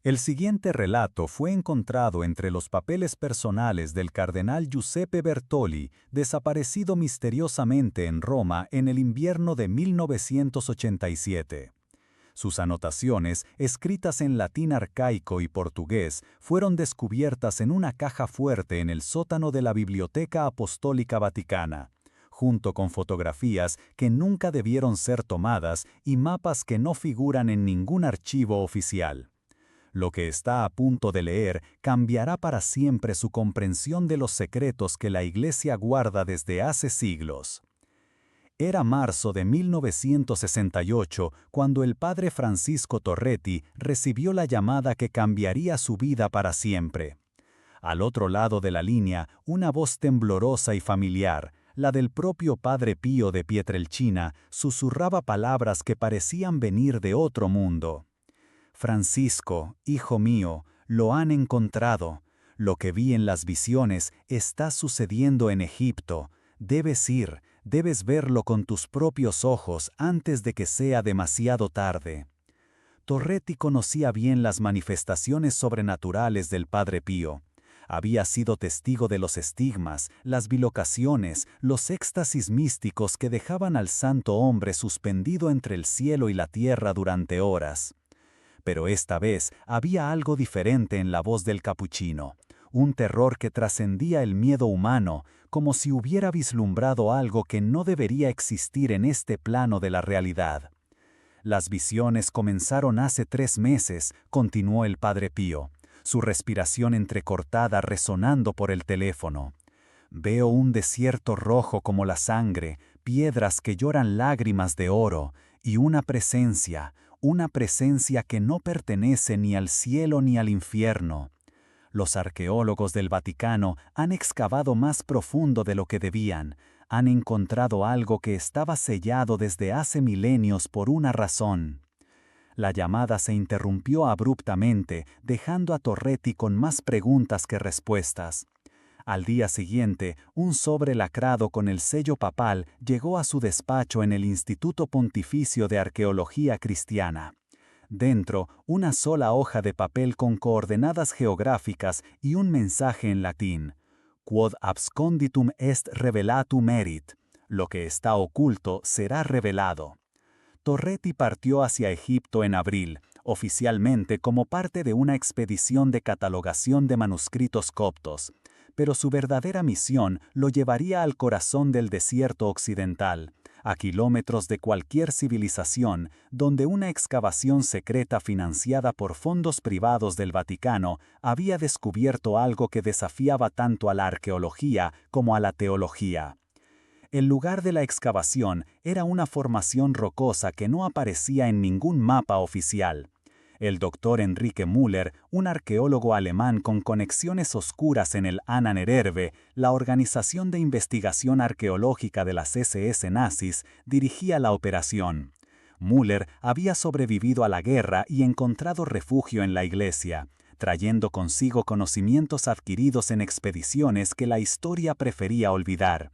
El siguiente relato fue encontrado entre los papeles personales del cardenal Giuseppe Bertoli, desaparecido misteriosamente en Roma en el invierno de 1987. Sus anotaciones, escritas en latín arcaico y portugués, fueron descubiertas en una caja fuerte en el sótano de la Biblioteca Apostólica Vaticana, junto con fotografías que nunca debieron ser tomadas y mapas que no figuran en ningún archivo oficial. Lo que está a punto de leer cambiará para siempre su comprensión de los secretos que la Iglesia guarda desde hace siglos. Era marzo de 1968 cuando el padre Francisco Torretti recibió la llamada que cambiaría su vida para siempre. Al otro lado de la línea, una voz temblorosa y familiar, la del propio padre Pío de Pietrelcina, susurraba palabras que parecían venir de otro mundo. Francisco, hijo mío, lo han encontrado. Lo que vi en las visiones está sucediendo en Egipto. Debes ir, debes verlo con tus propios ojos antes de que sea demasiado tarde. Torretti conocía bien las manifestaciones sobrenaturales del Padre Pío. Había sido testigo de los estigmas, las bilocaciones, los éxtasis místicos que dejaban al santo hombre suspendido entre el cielo y la tierra durante horas. Pero esta vez había algo diferente en la voz del capuchino, un terror que trascendía el miedo humano, como si hubiera vislumbrado algo que no debería existir en este plano de la realidad. Las visiones comenzaron hace 3 meses, continuó el padre Pío, su respiración entrecortada resonando por el teléfono. Veo un desierto rojo como la sangre, piedras que lloran lágrimas de oro, y una presencia que no pertenece ni al cielo ni al infierno. Los arqueólogos del Vaticano han excavado más profundo de lo que debían, han encontrado algo que estaba sellado desde hace milenios por una razón. La llamada se interrumpió abruptamente, dejando a Torretti con más preguntas que respuestas. Al día siguiente, un sobre lacrado con el sello papal llegó a su despacho en el Instituto Pontificio de Arqueología Cristiana. Dentro, una sola hoja de papel con coordenadas geográficas y un mensaje en latín: Quod absconditum est revelatum erit. Lo que está oculto será revelado. Torretti partió hacia Egipto en abril, oficialmente como parte de una expedición de catalogación de manuscritos coptos. Pero su verdadera misión lo llevaría al corazón del desierto occidental, a kilómetros de cualquier civilización, donde una excavación secreta financiada por fondos privados del Vaticano había descubierto algo que desafiaba tanto a la arqueología como a la teología. El lugar de la excavación era una formación rocosa que no aparecía en ningún mapa oficial. El doctor Enrique Müller, un arqueólogo alemán con conexiones oscuras en el Ahnenerbe, la organización de investigación arqueológica de las SS nazis, dirigía la operación. Müller había sobrevivido a la guerra y encontrado refugio en la iglesia, trayendo consigo conocimientos adquiridos en expediciones que la historia prefería olvidar.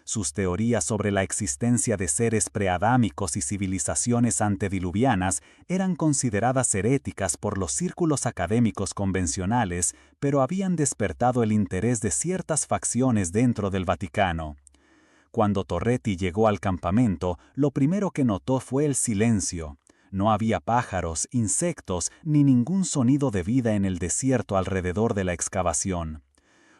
Sus teorías sobre la existencia de seres preadámicos y civilizaciones antediluvianas eran consideradas heréticas por los círculos académicos convencionales, pero habían despertado el interés de ciertas facciones dentro del Vaticano. Cuando Torretti llegó al campamento, lo primero que notó fue el silencio. No había pájaros, insectos, ni ningún sonido de vida en el desierto alrededor de la excavación.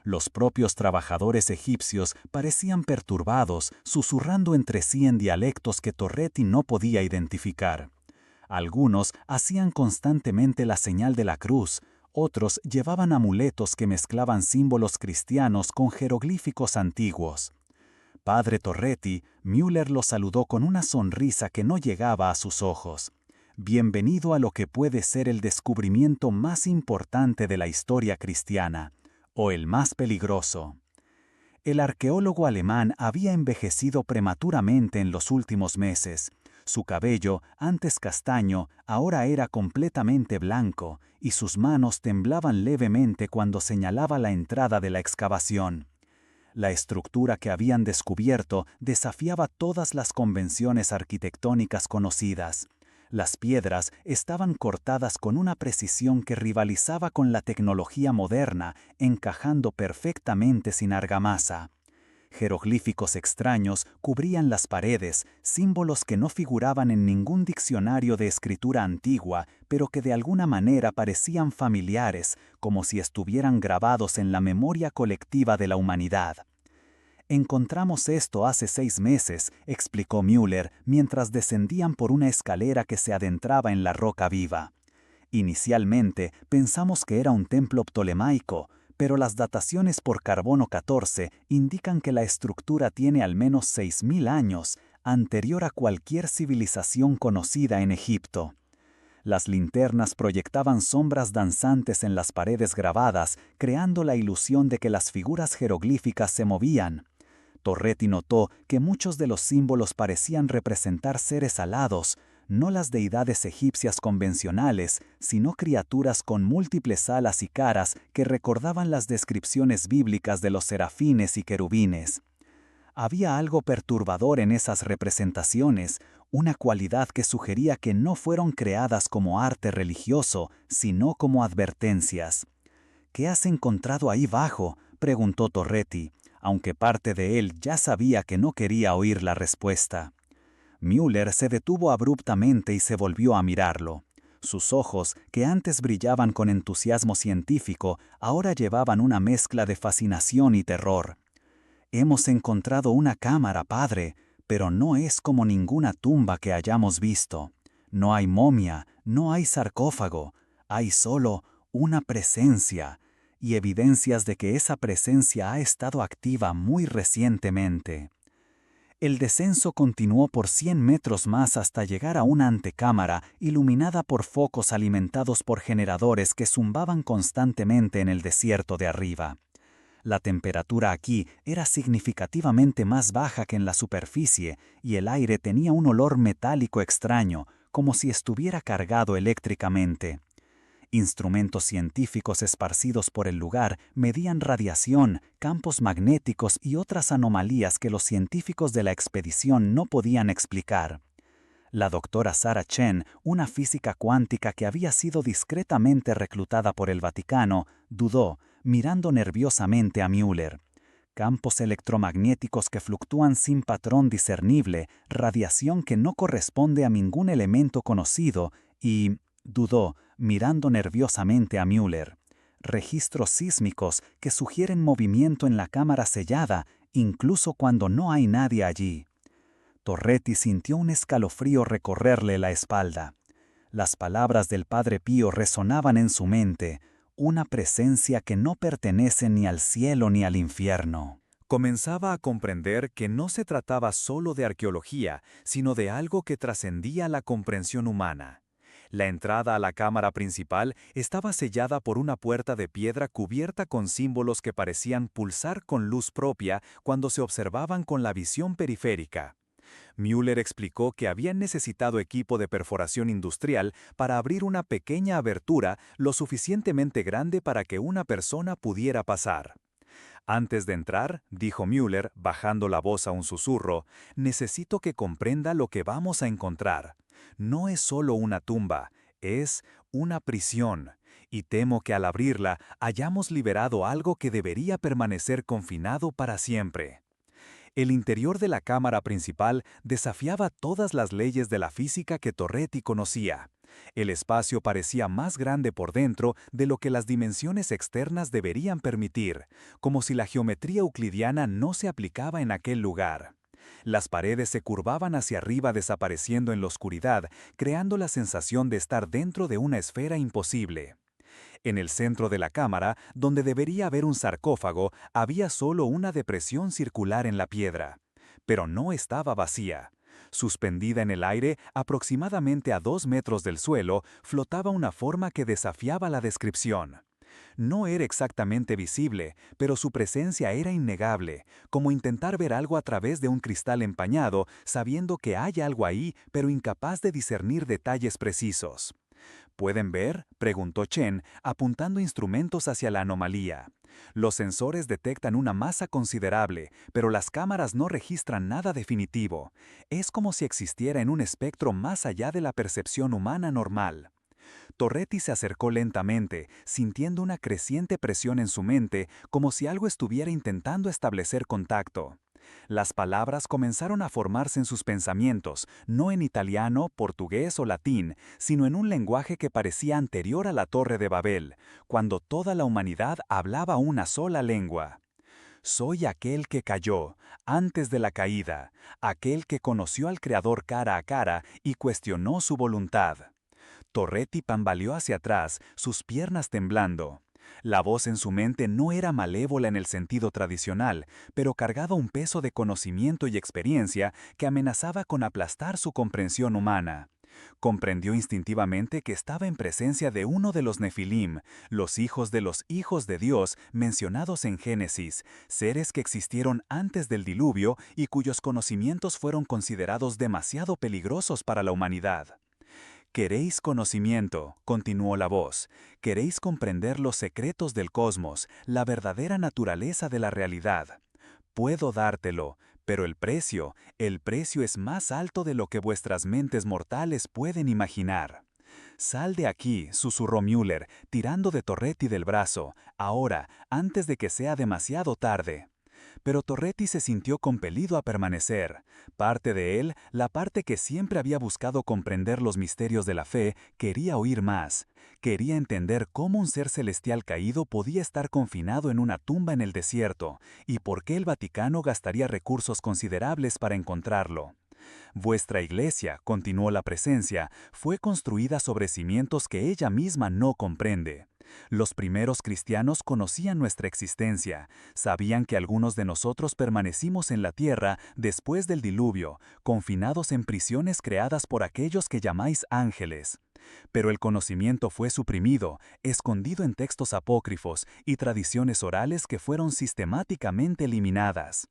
Los propios trabajadores egipcios parecían perturbados, susurrando entre sí en dialectos que Torretti no podía identificar. Algunos hacían constantemente la señal de la cruz, otros llevaban amuletos que mezclaban símbolos cristianos con jeroglíficos antiguos. Padre Torretti, Müller lo saludó con una sonrisa que no llegaba a sus ojos. Bienvenido a lo que puede ser el descubrimiento más importante de la historia cristiana, o el más peligroso. El arqueólogo alemán había envejecido prematuramente en los últimos meses. Su cabello, antes castaño, ahora era completamente blanco, y sus manos temblaban levemente cuando señalaba la entrada de la excavación. La estructura que habían descubierto desafiaba todas las convenciones arquitectónicas conocidas. Las piedras estaban cortadas con una precisión que rivalizaba con la tecnología moderna, encajando perfectamente sin argamasa. Jeroglíficos extraños cubrían las paredes, símbolos que no figuraban en ningún diccionario de escritura antigua, pero que de alguna manera parecían familiares, como si estuvieran grabados en la memoria colectiva de la humanidad. Encontramos esto hace 6 meses, explicó Müller, mientras descendían por una escalera que se adentraba en la roca viva. Inicialmente pensamos que era un templo ptolemaico, pero las dataciones por carbono 14 indican que la estructura tiene al menos 6.000 años, anterior a cualquier civilización conocida en Egipto. Las linternas proyectaban sombras danzantes en las paredes grabadas, creando la ilusión de que las figuras jeroglíficas se movían. Torretti notó que muchos de los símbolos parecían representar seres alados, no las deidades egipcias convencionales, sino criaturas con múltiples alas y caras que recordaban las descripciones bíblicas de los serafines y querubines. Había algo perturbador en esas representaciones, una cualidad que sugería que no fueron creadas como arte religioso, sino como advertencias. «¿Qué has encontrado ahí bajo?», preguntó Torretti, aunque parte de él ya sabía que no quería oír la respuesta. Müller se detuvo abruptamente y se volvió a mirarlo. Sus ojos, que antes brillaban con entusiasmo científico, ahora llevaban una mezcla de fascinación y terror. «Hemos encontrado una cámara, padre, pero no es como ninguna tumba que hayamos visto. No hay momia, no hay sarcófago, hay solo una presencia, y evidencias de que esa presencia ha estado activa muy recientemente». El descenso continuó por 100 metros más hasta llegar a una antecámara iluminada por focos alimentados por generadores que zumbaban constantemente en el desierto de arriba. La temperatura aquí era significativamente más baja que en la superficie y el aire tenía un olor metálico extraño, como si estuviera cargado eléctricamente. Instrumentos científicos esparcidos por el lugar medían radiación, campos magnéticos y otras anomalías que los científicos de la expedición no podían explicar. La doctora Sarah Chen, una física cuántica que había sido discretamente reclutada por el Vaticano, dudó, mirando nerviosamente a Müller. Campos electromagnéticos que fluctúan sin patrón discernible, radiación que no corresponde a ningún elemento conocido y, dudó, mirando nerviosamente a Müller, registros sísmicos que sugieren movimiento en la cámara sellada, incluso cuando no hay nadie allí. Torretti sintió un escalofrío recorrerle la espalda. Las palabras del Padre Pío resonaban en su mente, una presencia que no pertenece ni al cielo ni al infierno. Comenzaba a comprender que no se trataba solo de arqueología, sino de algo que trascendía la comprensión humana. La entrada a la cámara principal estaba sellada por una puerta de piedra cubierta con símbolos que parecían pulsar con luz propia cuando se observaban con la visión periférica. Müller explicó que habían necesitado equipo de perforación industrial para abrir una pequeña abertura lo suficientemente grande para que una persona pudiera pasar. «Antes de entrar», dijo Müller, bajando la voz a un susurro, «necesito que comprenda lo que vamos a encontrar. No es solo una tumba, es una prisión, y temo que al abrirla hayamos liberado algo que debería permanecer confinado para siempre». El interior de la cámara principal desafiaba todas las leyes de la física que Torretti conocía. El espacio parecía más grande por dentro de lo que las dimensiones externas deberían permitir, como si la geometría euclidiana no se aplicaba en aquel lugar. Las paredes se curvaban hacia arriba desapareciendo en la oscuridad, creando la sensación de estar dentro de una esfera imposible. En el centro de la cámara, donde debería haber un sarcófago, había solo una depresión circular en la piedra. Pero no estaba vacía. Suspendida en el aire, aproximadamente a 2 metros del suelo, flotaba una forma que desafiaba la descripción. No era exactamente visible, pero su presencia era innegable, como intentar ver algo a través de un cristal empañado, sabiendo que hay algo ahí, pero incapaz de discernir detalles precisos. ¿Pueden ver?, preguntó Chen, apuntando instrumentos hacia la anomalía. Los sensores detectan una masa considerable, pero las cámaras no registran nada definitivo. Es como si existiera en un espectro más allá de la percepción humana normal. Torretti se acercó lentamente, sintiendo una creciente presión en su mente, como si algo estuviera intentando establecer contacto. Las palabras comenzaron a formarse en sus pensamientos, no en italiano, portugués o latín, sino en un lenguaje que parecía anterior a la Torre de Babel, cuando toda la humanidad hablaba una sola lengua. Soy aquel que cayó, antes de la caída, aquel que conoció al Creador cara a cara y cuestionó su voluntad. Torretti tambaleó hacia atrás, sus piernas temblando. La voz en su mente no era malévola en el sentido tradicional, pero cargaba un peso de conocimiento y experiencia que amenazaba con aplastar su comprensión humana. Comprendió instintivamente que estaba en presencia de uno de los Nefilim, los hijos de Dios mencionados en Génesis, seres que existieron antes del diluvio y cuyos conocimientos fueron considerados demasiado peligrosos para la humanidad. Queréis conocimiento, continuó la voz, queréis comprender los secretos del cosmos, la verdadera naturaleza de la realidad. Puedo dártelo, pero el precio es más alto de lo que vuestras mentes mortales pueden imaginar. Sal de aquí, susurró Müller, tirando de Torretti del brazo, ahora, antes de que sea demasiado tarde. Pero Torretti se sintió compelido a permanecer. Parte de él, la parte que siempre había buscado comprender los misterios de la fe, quería oír más. Quería entender cómo un ser celestial caído podía estar confinado en una tumba en el desierto, y por qué el Vaticano gastaría recursos considerables para encontrarlo. Vuestra iglesia, continuó la presencia, fue construida sobre cimientos que ella misma no comprende. Los primeros cristianos conocían nuestra existencia, sabían que algunos de nosotros permanecimos en la tierra después del diluvio, confinados en prisiones creadas por aquellos que llamáis ángeles. Pero el conocimiento fue suprimido, escondido en textos apócrifos y tradiciones orales que fueron sistemáticamente eliminadas.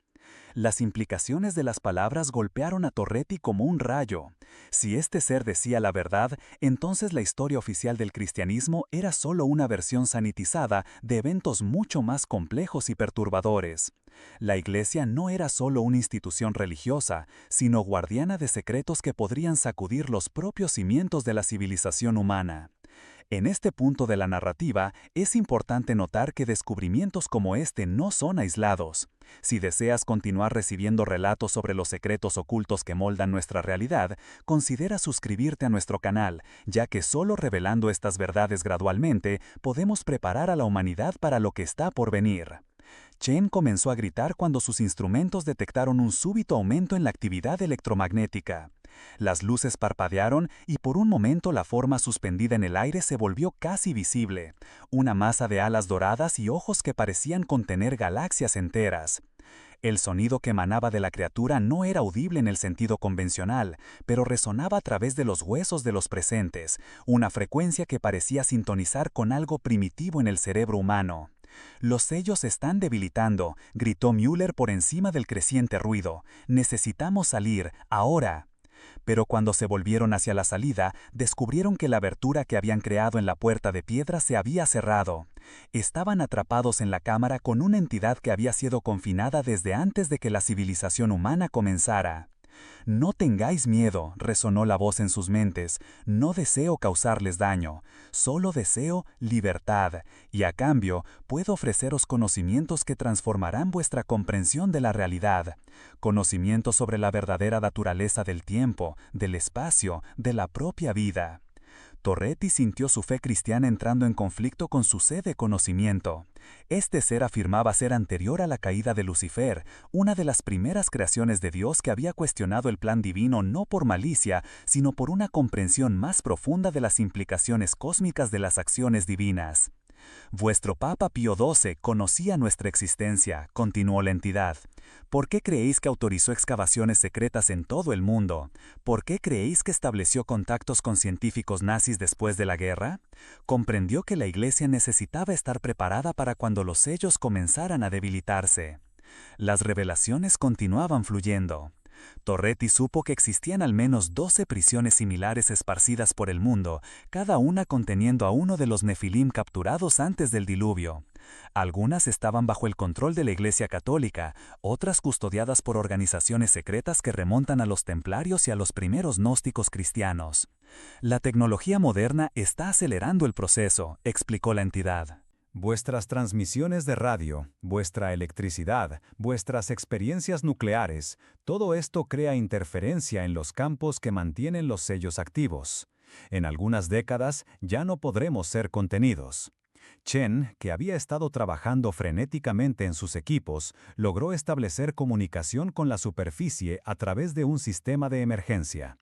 Las implicaciones de las palabras golpearon a Torretti como un rayo. Si este ser decía la verdad, entonces la historia oficial del cristianismo era solo una versión sanitizada de eventos mucho más complejos y perturbadores. La Iglesia no era solo una institución religiosa, sino guardiana de secretos que podrían sacudir los propios cimientos de la civilización humana. En este punto de la narrativa, es importante notar que descubrimientos como este no son aislados. Si deseas continuar recibiendo relatos sobre los secretos ocultos que moldan nuestra realidad, considera suscribirte a nuestro canal, ya que solo revelando estas verdades gradualmente podemos preparar a la humanidad para lo que está por venir. Chen comenzó a gritar cuando sus instrumentos detectaron un súbito aumento en la actividad electromagnética. Las luces parpadearon y por un momento la forma suspendida en el aire se volvió casi visible, una masa de alas doradas y ojos que parecían contener galaxias enteras. El sonido que emanaba de la criatura no era audible en el sentido convencional, pero resonaba a través de los huesos de los presentes, una frecuencia que parecía sintonizar con algo primitivo en el cerebro humano. «Los sellos se están debilitando», gritó Müller por encima del creciente ruido. «Necesitamos salir, ahora». Pero cuando se volvieron hacia la salida, descubrieron que la abertura que habían creado en la puerta de piedra se había cerrado. Estaban atrapados en la cámara con una entidad que había sido confinada desde antes de que la civilización humana comenzara. «No tengáis miedo», resonó la voz en sus mentes, «no deseo causarles daño, solo deseo libertad, y a cambio puedo ofreceros conocimientos que transformarán vuestra comprensión de la realidad, conocimientos sobre la verdadera naturaleza del tiempo, del espacio, de la propia vida». Torretti sintió su fe cristiana entrando en conflicto con su sed de conocimiento. Este ser afirmaba ser anterior a la caída de Lucifer, una de las primeras creaciones de Dios que había cuestionado el plan divino no por malicia, sino por una comprensión más profunda de las implicaciones cósmicas de las acciones divinas. «Vuestro Papa Pío XII conocía nuestra existencia», continuó la entidad. «¿Por qué creéis que autorizó excavaciones secretas en todo el mundo? ¿Por qué creéis que estableció contactos con científicos nazis después de la guerra? Comprendió que la Iglesia necesitaba estar preparada para cuando los sellos comenzaran a debilitarse». Las revelaciones continuaban fluyendo. Torretti supo que existían al menos 12 prisiones similares esparcidas por el mundo, cada una conteniendo a uno de los Nefilim capturados antes del diluvio. Algunas estaban bajo el control de la Iglesia Católica, otras custodiadas por organizaciones secretas que remontan a los templarios y a los primeros gnósticos cristianos. La tecnología moderna está acelerando el proceso, explicó la entidad. Vuestras transmisiones de radio, vuestra electricidad, vuestras experiencias nucleares, todo esto crea interferencia en los campos que mantienen los sellos activos. En algunas décadas ya no podremos ser contenidos. Chen, que había estado trabajando frenéticamente en sus equipos, logró establecer comunicación con la superficie a través de un sistema de emergencia.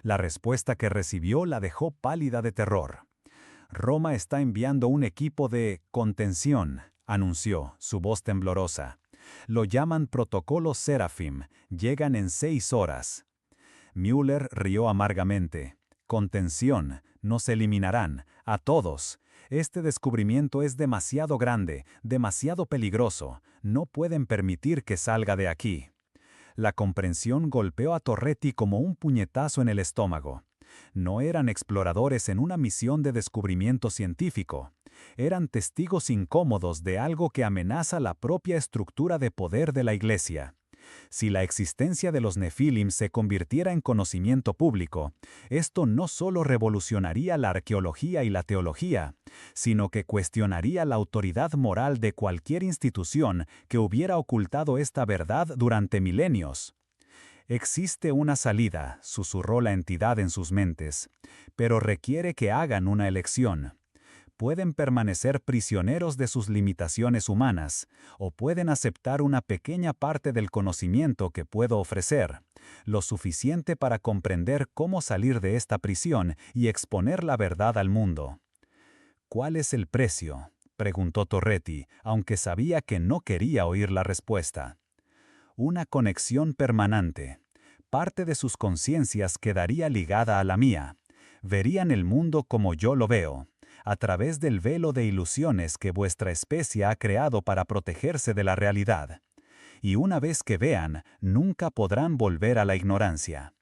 La respuesta que recibió la dejó pálida de terror. Roma está enviando un equipo de contención, anunció, su voz temblorosa. Lo llaman Protocolo Serafim, llegan en 6 horas. Müller rió amargamente. Contención, nos eliminarán, a todos. Este descubrimiento es demasiado grande, demasiado peligroso, no pueden permitir que salga de aquí. La comprensión golpeó a Torretti como un puñetazo en el estómago. No eran exploradores en una misión de descubrimiento científico. Eran testigos incómodos de algo que amenaza la propia estructura de poder de la Iglesia. Si la existencia de los Nefilim se convirtiera en conocimiento público, esto no solo revolucionaría la arqueología y la teología, sino que cuestionaría la autoridad moral de cualquier institución que hubiera ocultado esta verdad durante milenios. Existe una salida, susurró la entidad en sus mentes, pero requiere que hagan una elección. Pueden permanecer prisioneros de sus limitaciones humanas, o pueden aceptar una pequeña parte del conocimiento que puedo ofrecer, lo suficiente para comprender cómo salir de esta prisión y exponer la verdad al mundo. ¿Cuál es el precio?, preguntó Torretti, aunque sabía que no quería oír la respuesta. Una conexión permanente. Parte de sus conciencias quedaría ligada a la mía. Verían el mundo como yo lo veo, a través del velo de ilusiones que vuestra especie ha creado para protegerse de la realidad. Y una vez que vean, nunca podrán volver a la ignorancia.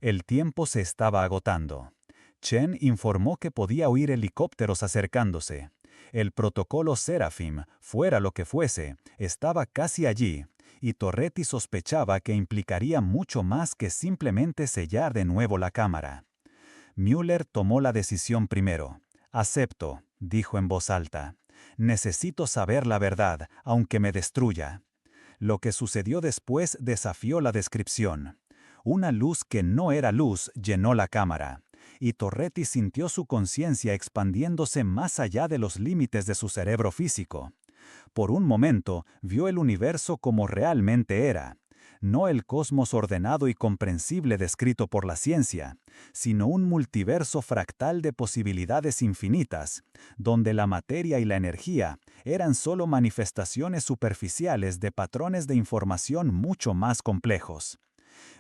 El tiempo se estaba agotando. Chen informó que podía oír helicópteros acercándose. El protocolo Serafim, fuera lo que fuese, estaba casi allí, y Torretti sospechaba que implicaría mucho más que simplemente sellar de nuevo la cámara. Müller tomó la decisión primero. «Acepto», dijo en voz alta. «Necesito saber la verdad, aunque me destruya». Lo que sucedió después desafió la descripción. Una luz que no era luz llenó la cámara, y Torretti sintió su conciencia expandiéndose más allá de los límites de su cerebro físico. Por un momento vio el universo como realmente era, no el cosmos ordenado y comprensible descrito por la ciencia, sino un multiverso fractal de posibilidades infinitas, donde la materia y la energía eran solo manifestaciones superficiales de patrones de información mucho más complejos.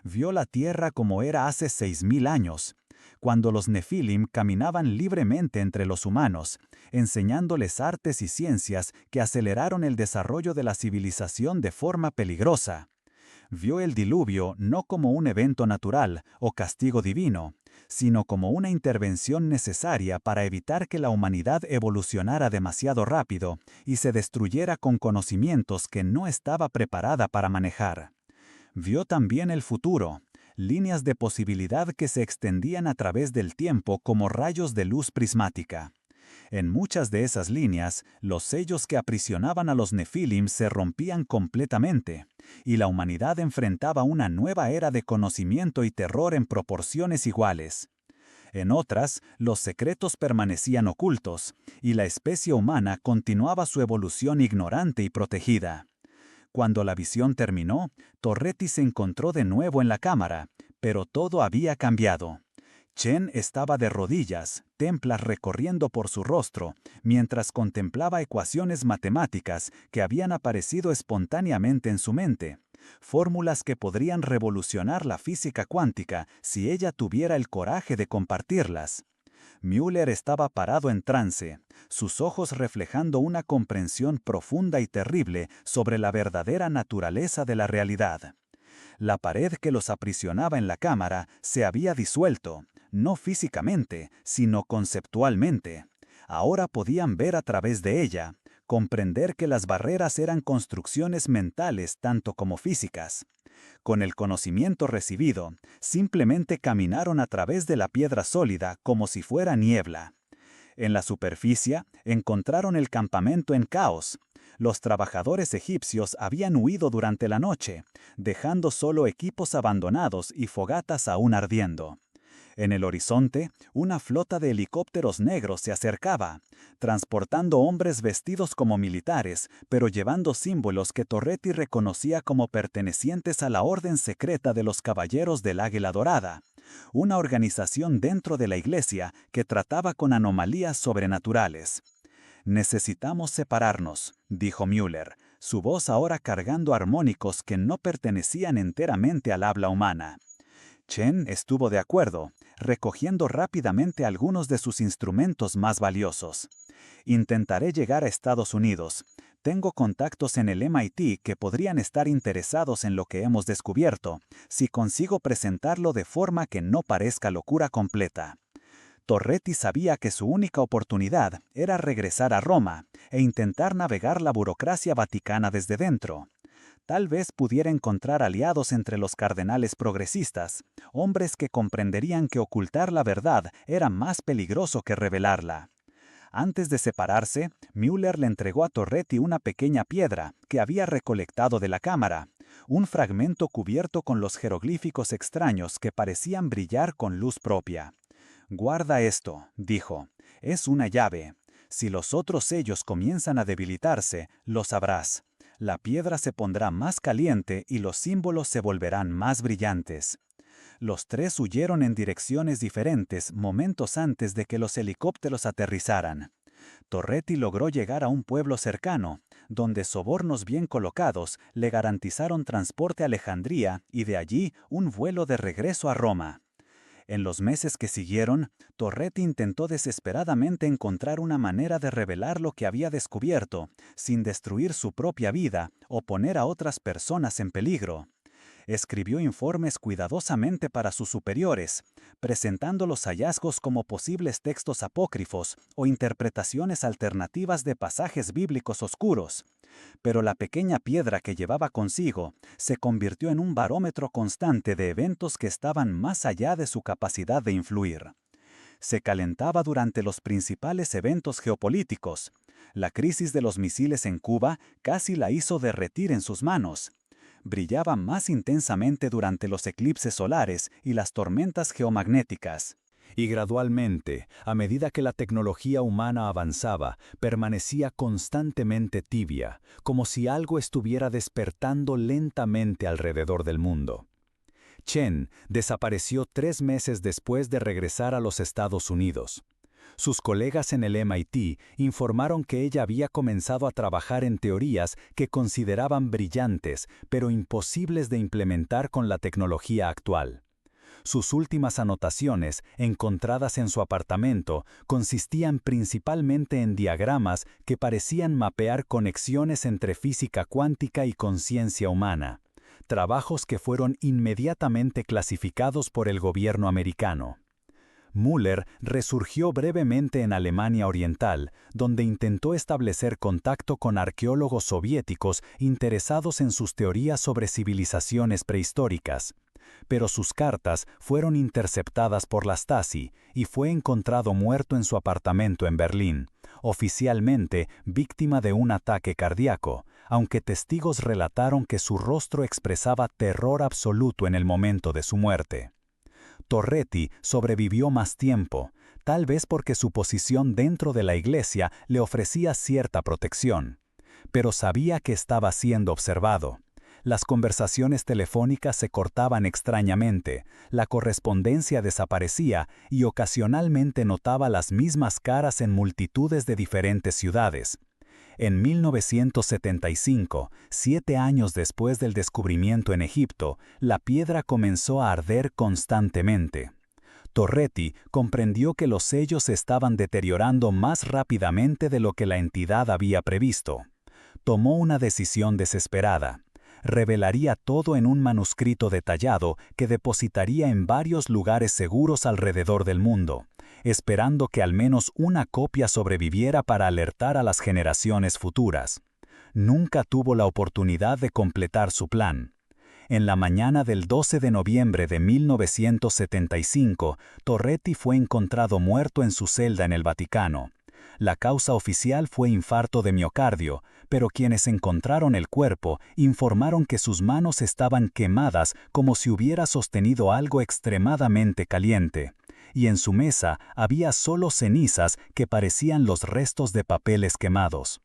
Vio la Tierra como era hace 6000 años, cuando los Nefilim caminaban libremente entre los humanos, enseñándoles artes y ciencias que aceleraron el desarrollo de la civilización de forma peligrosa. Vio el diluvio no como un evento natural o castigo divino, sino como una intervención necesaria para evitar que la humanidad evolucionara demasiado rápido y se destruyera con conocimientos que no estaba preparada para manejar. Vio también el futuro, líneas de posibilidad que se extendían a través del tiempo como rayos de luz prismática. En muchas de esas líneas, los sellos que aprisionaban a los Nefilim se rompían completamente, y la humanidad enfrentaba una nueva era de conocimiento y terror en proporciones iguales. En otras, los secretos permanecían ocultos, y la especie humana continuaba su evolución ignorante y protegida. Cuando la visión terminó, Torretti se encontró de nuevo en la cámara, pero todo había cambiado. Chen estaba de rodillas, templas recorriendo por su rostro, mientras contemplaba ecuaciones matemáticas que habían aparecido espontáneamente en su mente, fórmulas que podrían revolucionar la física cuántica si ella tuviera el coraje de compartirlas. Müller estaba parado en trance, sus ojos reflejando una comprensión profunda y terrible sobre la verdadera naturaleza de la realidad. La pared que los aprisionaba en la cámara se había disuelto, no físicamente, sino conceptualmente. Ahora podían ver a través de ella, comprender que las barreras eran construcciones mentales tanto como físicas. Con el conocimiento recibido, simplemente caminaron a través de la piedra sólida como si fuera niebla. En la superficie, encontraron el campamento en caos. Los trabajadores egipcios habían huido durante la noche, dejando solo equipos abandonados y fogatas aún ardiendo. En el horizonte, una flota de helicópteros negros se acercaba, transportando hombres vestidos como militares, pero llevando símbolos que Torretti reconocía como pertenecientes a la Orden Secreta de los Caballeros del Águila Dorada, una organización dentro de la iglesia que trataba con anomalías sobrenaturales. «Necesitamos separarnos», dijo Müller, su voz ahora cargando armónicos que no pertenecían enteramente al habla humana. Chen estuvo de acuerdo, recogiendo rápidamente algunos de sus instrumentos más valiosos. «Intentaré llegar a Estados Unidos. Tengo contactos en el MIT que podrían estar interesados en lo que hemos descubierto, si consigo presentarlo de forma que no parezca locura completa». Torretti sabía que su única oportunidad era regresar a Roma e intentar navegar la burocracia vaticana desde dentro. Tal vez pudiera encontrar aliados entre los cardenales progresistas, hombres que comprenderían que ocultar la verdad era más peligroso que revelarla. Antes de separarse, Müller le entregó a Torretti una pequeña piedra que había recolectado de la cámara, un fragmento cubierto con los jeroglíficos extraños que parecían brillar con luz propia. «Guarda esto», dijo, «es una llave. Si los otros sellos comienzan a debilitarse, lo sabrás. La piedra se pondrá más caliente y los símbolos se volverán más brillantes». Los tres huyeron en direcciones diferentes momentos antes de que los helicópteros aterrizaran. Torretti logró llegar a un pueblo cercano, donde sobornos bien colocados le garantizaron transporte a Alejandría y de allí un vuelo de regreso a Roma. En los meses que siguieron, Torretti intentó desesperadamente encontrar una manera de revelar lo que había descubierto, sin destruir su propia vida o poner a otras personas en peligro. Escribió informes cuidadosamente para sus superiores, presentando los hallazgos como posibles textos apócrifos o interpretaciones alternativas de pasajes bíblicos oscuros. Pero la pequeña piedra que llevaba consigo se convirtió en un barómetro constante de eventos que estaban más allá de su capacidad de influir. Se calentaba durante los principales eventos geopolíticos. La crisis de los misiles en Cuba casi la hizo derretir en sus manos. Brillaba más intensamente durante los eclipses solares y las tormentas geomagnéticas. Y gradualmente, a medida que la tecnología humana avanzaba, permanecía constantemente tibia, como si algo estuviera despertando lentamente alrededor del mundo. Chen desapareció 3 meses después de regresar a los Estados Unidos. Sus colegas en el MIT informaron que ella había comenzado a trabajar en teorías que consideraban brillantes, pero imposibles de implementar con la tecnología actual. Sus últimas anotaciones, encontradas en su apartamento, consistían principalmente en diagramas que parecían mapear conexiones entre física cuántica y conciencia humana, trabajos que fueron inmediatamente clasificados por el gobierno americano. Müller resurgió brevemente en Alemania Oriental, donde intentó establecer contacto con arqueólogos soviéticos interesados en sus teorías sobre civilizaciones prehistóricas. Pero sus cartas fueron interceptadas por la Stasi y fue encontrado muerto en su apartamento en Berlín, oficialmente víctima de un ataque cardíaco, aunque testigos relataron que su rostro expresaba terror absoluto en el momento de su muerte. Torretti sobrevivió más tiempo, tal vez porque su posición dentro de la iglesia le ofrecía cierta protección. Pero sabía que estaba siendo observado. Las conversaciones telefónicas se cortaban extrañamente, la correspondencia desaparecía y ocasionalmente notaba las mismas caras en multitudes de diferentes ciudades. En 1975, 7 años después del descubrimiento en Egipto, la piedra comenzó a arder constantemente. Torretti comprendió que los sellos se estaban deteriorando más rápidamente de lo que la entidad había previsto. Tomó una decisión desesperada: Revelaría todo en un manuscrito detallado que depositaría en varios lugares seguros alrededor del mundo, esperando que al menos una copia sobreviviera para alertar a las generaciones futuras. Nunca tuvo la oportunidad de completar su plan. En la mañana del 12 de noviembre de 1975, Torretti fue encontrado muerto en su celda en el Vaticano. La causa oficial fue infarto de miocardio, pero quienes encontraron el cuerpo informaron que sus manos estaban quemadas como si hubiera sostenido algo extremadamente caliente, y en su mesa había solo cenizas que parecían los restos de papeles quemados.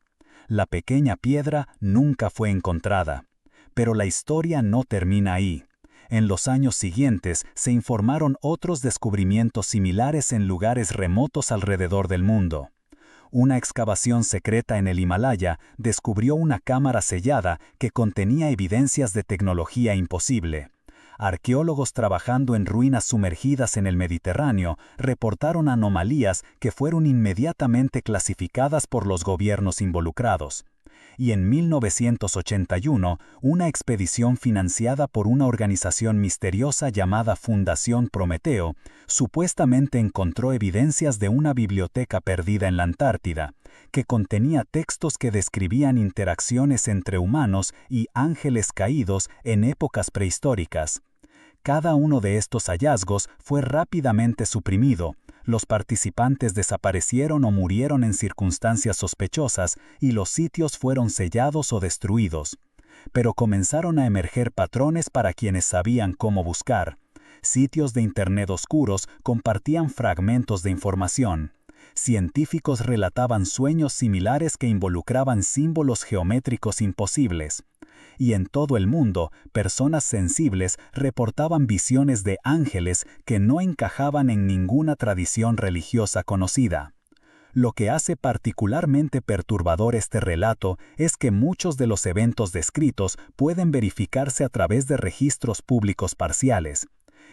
La pequeña piedra nunca fue encontrada. Pero la historia no termina ahí. En los años siguientes se informaron otros descubrimientos similares en lugares remotos alrededor del mundo. Una excavación secreta en el Himalaya descubrió una cámara sellada que contenía evidencias de tecnología imposible. Arqueólogos trabajando en ruinas sumergidas en el Mediterráneo reportaron anomalías que fueron inmediatamente clasificadas por los gobiernos involucrados. Y en 1981, una expedición financiada por una organización misteriosa llamada Fundación Prometeo, supuestamente encontró evidencias de una biblioteca perdida en la Antártida, que contenía textos que describían interacciones entre humanos y ángeles caídos en épocas prehistóricas. Cada uno de estos hallazgos fue rápidamente suprimido. Los participantes desaparecieron o murieron en circunstancias sospechosas y los sitios fueron sellados o destruidos. Pero comenzaron a emerger patrones para quienes sabían cómo buscar. Sitios de Internet oscuros compartían fragmentos de información. Científicos relataban sueños similares que involucraban símbolos geométricos imposibles. Y en todo el mundo, personas sensibles reportaban visiones de ángeles que no encajaban en ninguna tradición religiosa conocida. Lo que hace particularmente perturbador este relato es que muchos de los eventos descritos pueden verificarse a través de registros públicos parciales.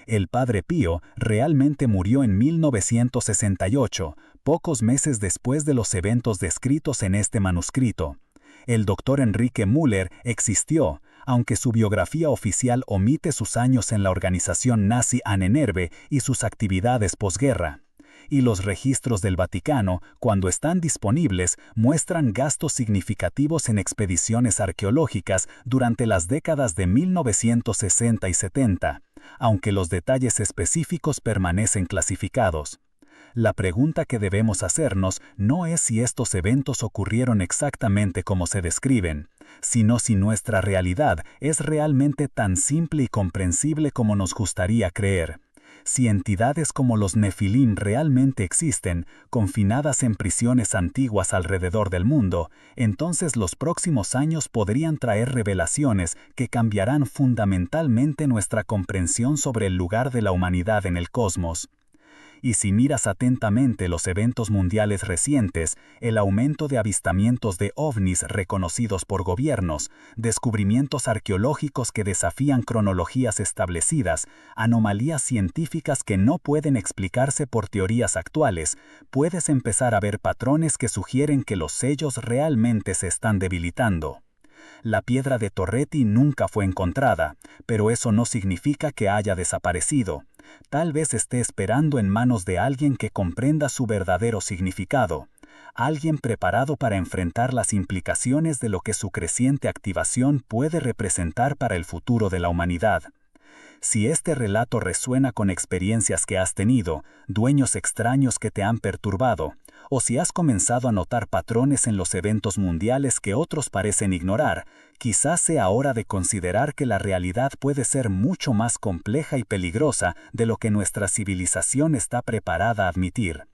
El Padre Pío realmente murió en 1968, pocos meses después de los eventos descritos en este manuscrito. El Dr. Enrique Müller existió, aunque su biografía oficial omite sus años en la organización nazi Ahnenerbe y sus actividades posguerra. Y los registros del Vaticano, cuando están disponibles, muestran gastos significativos en expediciones arqueológicas durante las décadas de 1960 y 70, aunque los detalles específicos permanecen clasificados. La pregunta que debemos hacernos no es si estos eventos ocurrieron exactamente como se describen, sino si nuestra realidad es realmente tan simple y comprensible como nos gustaría creer. Si entidades como los Nefilim realmente existen, confinadas en prisiones antiguas alrededor del mundo, entonces los próximos años podrían traer revelaciones que cambiarán fundamentalmente nuestra comprensión sobre el lugar de la humanidad en el cosmos. Y si miras atentamente los eventos mundiales recientes, el aumento de avistamientos de ovnis reconocidos por gobiernos, descubrimientos arqueológicos que desafían cronologías establecidas, anomalías científicas que no pueden explicarse por teorías actuales, puedes empezar a ver patrones que sugieren que los sellos realmente se están debilitando. La piedra de Torretti nunca fue encontrada, pero eso no significa que haya desaparecido. Tal vez esté esperando en manos de alguien que comprenda su verdadero significado, alguien preparado para enfrentar las implicaciones de lo que su creciente activación puede representar para el futuro de la humanidad. Si este relato resuena con experiencias que has tenido, dueños extraños que te han perturbado, o si has comenzado a notar patrones en los eventos mundiales que otros parecen ignorar, quizás sea hora de considerar que la realidad puede ser mucho más compleja y peligrosa de lo que nuestra civilización está preparada a admitir.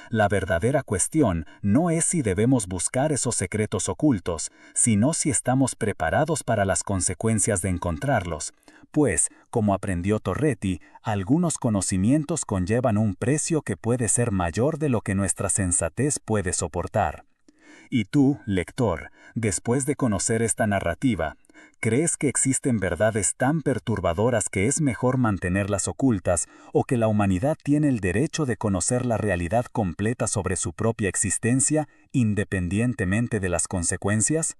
La verdadera cuestión no es si debemos buscar esos secretos ocultos, sino si estamos preparados para las consecuencias de encontrarlos. Pues, como aprendió Torretti, algunos conocimientos conllevan un precio que puede ser mayor de lo que nuestra sensatez puede soportar. Y tú, lector, después de conocer esta narrativa, ¿crees que existen verdades tan perturbadoras que es mejor mantenerlas ocultas o que la humanidad tiene el derecho de conocer la realidad completa sobre su propia existencia, independientemente de las consecuencias?